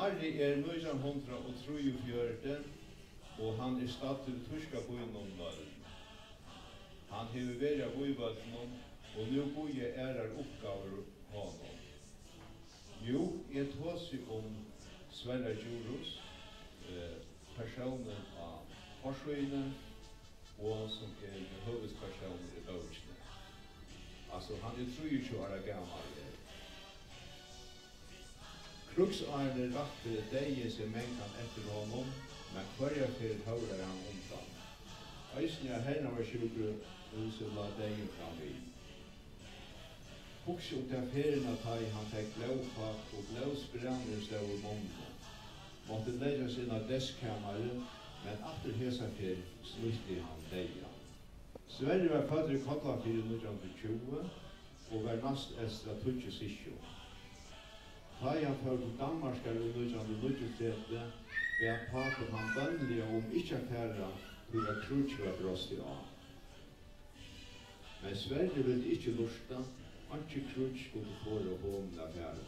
Ari 1943 og han stadd til tyska byen Norge. Han har vært av bøyvøtnen, og nå bor jeg oppgaver honom. Jo, jeg tåser om Sverre Djurus, personen av Forsvøyne, og som hovedpersonen i bøkene. Altså, han 23 år gammel. Kruksarne rakte deg som mengan etter honom, men hver fyrir hører han omtann. Eisen herna var sjukhuset la deg fram i. Huks ut av ferien ta i han fikk blåfakt og blåsbranner stod i måneden. Måtte leggja sina deskkamare, men after hesa fer slutte han deia. Sverre var født i Kollafyr i 1920 og var nast estra 20 sisjo. Da han ført til Danmarskar i 1939 ved papen han bønnelige om ikke affæra til at krutsk var brostig av. Men Sverre ville ikke lusta, ikke krutsk skulle få å håmle affæra.